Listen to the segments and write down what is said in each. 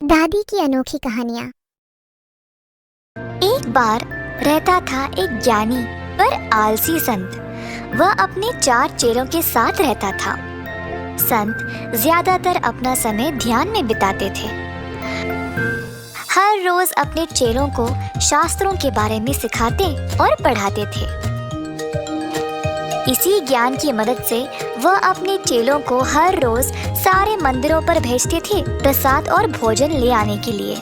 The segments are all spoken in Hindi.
दादी की अनोखी कहानियाँ। एक बार रहता था एक ज्ञानी पर आलसी संत। वह अपने 4 चेलों के साथ रहता था। संत ज्यादातर अपना समय ध्यान में बिताते थे। हर रोज अपने चेलों को शास्त्रों के बारे में सिखाते और पढ़ाते थे। इसी ज्ञान की मदद से वह अपने चेलों को हर रोज सारे मंदिरों पर भेजते थे प्रसाद और भोजन ले आने के लिए।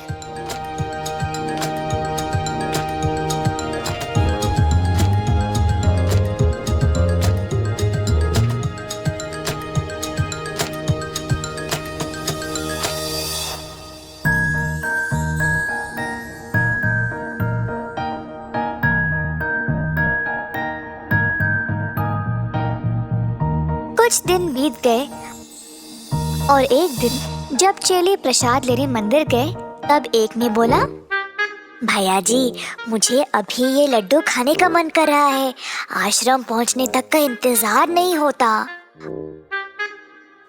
कुछ दिन बीत गए और एक दिन जब चेले प्रसाद लेने मंदिर गए तब एक ने बोला, भैया जी, मुझे अभी ये लड्डू खाने का मन कर रहा है। आश्रम पहुंचने तक का इंतजार नहीं होता।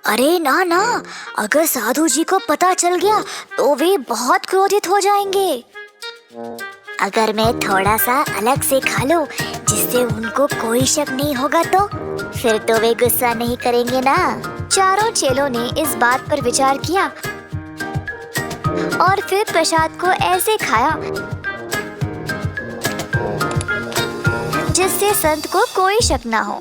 अरे ना ना, अगर साधु जी को पता चल गया तो वे बहुत क्रोधित हो जाएंगे। अगर मैं थोड़ा सा अलग से खा लूं जिससे उनको कोई शक नहीं होगा तो फिर तो वे गुस्सा नहीं करेंगे ना। चारों चेलों ने इस बात पर विचार किया और फिर प्रसाद को ऐसे खाया जिससे संत को कोई शक ना हो।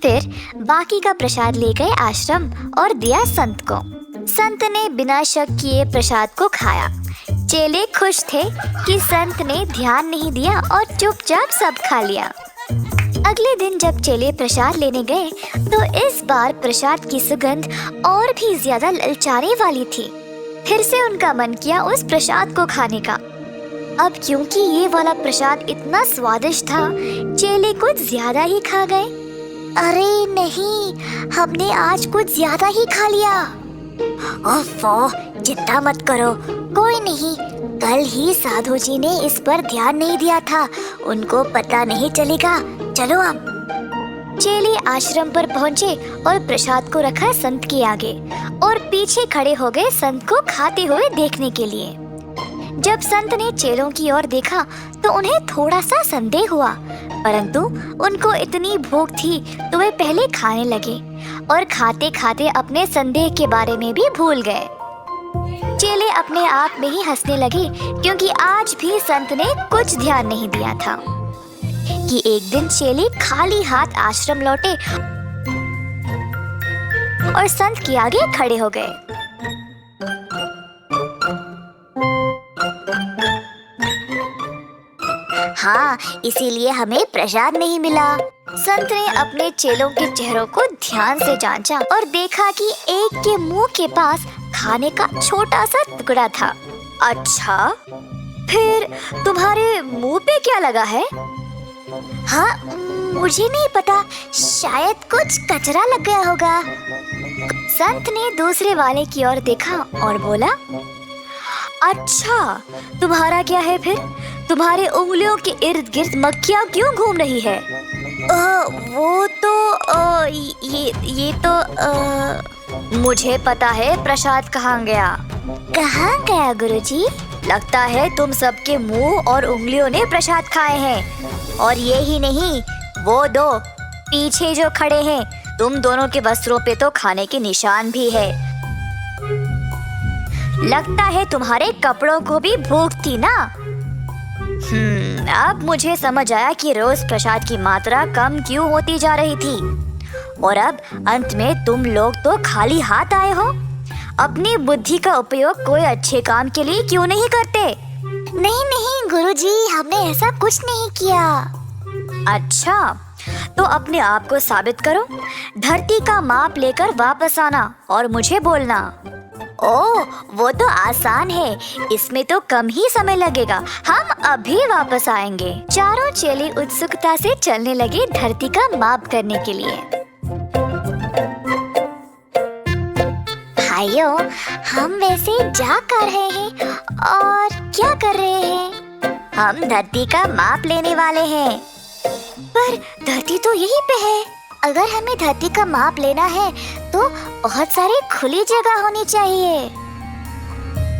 फिर बाकी का प्रसाद ले गए आश्रम और दिया संत को। संत ने बिना शक किए प्रसाद को खाया। चेले खुश थे कि संत ने ध्यान नहीं दिया और चुपचाप सब खा लिया। अगले दिन जब चेले प्रसाद लेने गए तो इस बार प्रसाद की सुगंध और भी ज्यादा ललचाने वाली थी। फिर से उनका मन किया उस प्रसाद को खाने का। अब क्योंकि ये वाला प्रसाद इतना स्वादिष्ट था, चेले कुछ ज्यादा ही खा गए। अरे नहीं, हमने आज कुछ ज्यादा ही खा लिया। ओफो, चिंता मत करो, कोई नहीं, कल ही साधु जी ने इस पर ध्यान नहीं दिया था, उनको पता नहीं चलेगा। चलो अब। चेले आश्रम पर पहुंचे और प्रसाद को रखा संत के आगे और पीछे खड़े हो गए संत को खाते हुए देखने के लिए। जब संत ने चेलों की ओर देखा तो उन्हें थोड़ा सा संदेह हुआ, परंतु उनको इतनी भूख थी तो वे पहले खाने लगे और खाते खाते अपने संदेह के बारे में भी भूल गए। चेले अपने आप में ही हंसने लगे क्योंकि आज भी संत ने कुछ ध्यान नहीं दिया था कि एक दिन चेले खाली हाथ आश्रम लौटे और संत के आगे खड़े हो गए। हाँ, इसीलिए हमें प्रसाद नहीं मिला। संत ने अपने चेलों के चेहरों को ध्यान से जांचा और देखा कि एक के मुंह के पास खाने का छोटा सा टुकड़ा था। अच्छा, फिर तुम्हारे मुंह पे क्या लगा है? हाँ, मुझे नहीं पता, शायद कुछ कचरा लग गया होगा। संत ने दूसरे वाले की ओर देखा और बोला, अच्छा, तुम्हारा क्या है फिर? तुम्हारे उंगलियों के इर्द गिर्द मक्खियाँ क्यों घूम रही है? वो तो ये तो मुझे पता है प्रसाद कहाँ गया। कहाँ गया गुरुजी? लगता है तुम सबके मुंह और उंगलियों ने प्रसाद खाए हैं। और ये ही नहीं, वो दो पीछे जो खड़े हैं, तुम दोनों के वस्त्रों पे तो खाने के निशान भी है। लगता है तुम्हारे कपड़ों को भी भूख थी ना। अब मुझे समझ आया कि रोज प्रसाद की मात्रा कम क्यों होती जा रही थी। और अब अंत में तुम लोग तो खाली हाथ आए हो। अपनी बुद्धि का उपयोग कोई अच्छे काम के लिए क्यों नहीं करते? नहीं नहीं गुरुजी, हमने ऐसा कुछ नहीं किया। अच्छा, तो अपने आप को साबित करो। धरती का माप लेकर वापस आना और मुझे बोलना। ओह, वो तो आसान है, इसमें तो कम ही समय लगेगा, हम अभी वापस आएंगे। चारों चेले उत्सुकता से चलने लगे धरती का माप करने के लिए। भाइयों, हम वैसे जा कर रहे हैं और क्या कर रहे हैं? हम धरती का माप लेने वाले हैं। पर धरती तो यहीं पे है। अगर हमें धरती का माप लेना है तो बहुत सारी खुली जगह होनी चाहिए।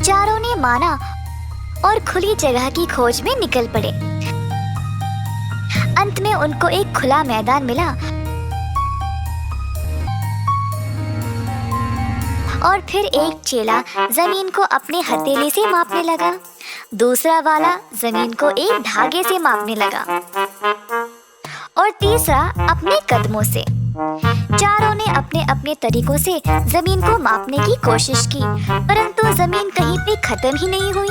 चारों ने माना और खुली जगह की खोज में निकल पड़े। अंत में उनको एक खुला मैदान मिला और फिर एक चेला जमीन को अपने हथेली से मापने लगा, दूसरा वाला जमीन को एक धागे से मापने लगा और तीसरा अपने कदमों से। चारों ने अपने अपने तरीकों से जमीन को मापने की कोशिश की, परंतु जमीन कहीं पे खत्म ही नहीं हुई।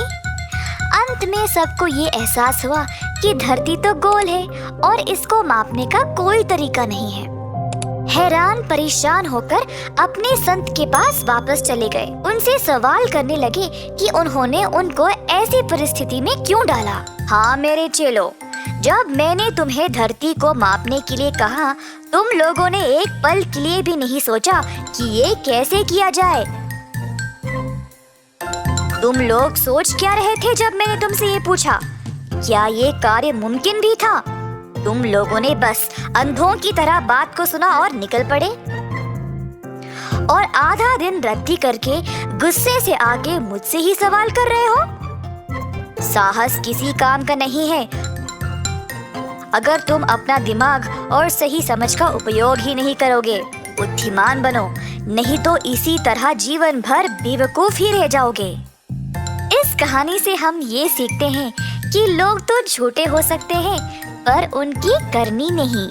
अंत में सबको ये एहसास हुआ कि धरती तो गोल है और इसको मापने का कोई तरीका नहीं है। हैरान परेशान होकर अपने संत के पास वापस चले गए। उनसे सवाल करने लगे कि उन्होंने उनको ऐसी परिस्थिति में क्यों डाला। हाँ मेरे चेलो, जब मैंने तुम्हें धरती को मापने के लिए कहा, तुम लोगों ने एक पल के लिए भी नहीं सोचा कि ये कैसे किया जाए। तुम लोग सोच क्या रहे थे जब मैंने तुमसे ये पूछा? क्या ये कार्य मुमकिन भी था? तुम लोगों ने बस अंधों की तरह बात को सुना और निकल पड़े और आधा दिन रद्दी करके गुस्से से आके मुझसे ही सवाल कर रहे हो। साहस किसी काम का नहीं है अगर तुम अपना दिमाग और सही समझ का उपयोग ही नहीं करोगे। बुद्धिमान बनो, नहीं तो इसी तरह जीवन भर बेवकूफ ही रह जाओगे। इस कहानी से हम ये सीखते हैं कि लोग तो झूठे हो सकते हैं पर उनकी करनी नहीं।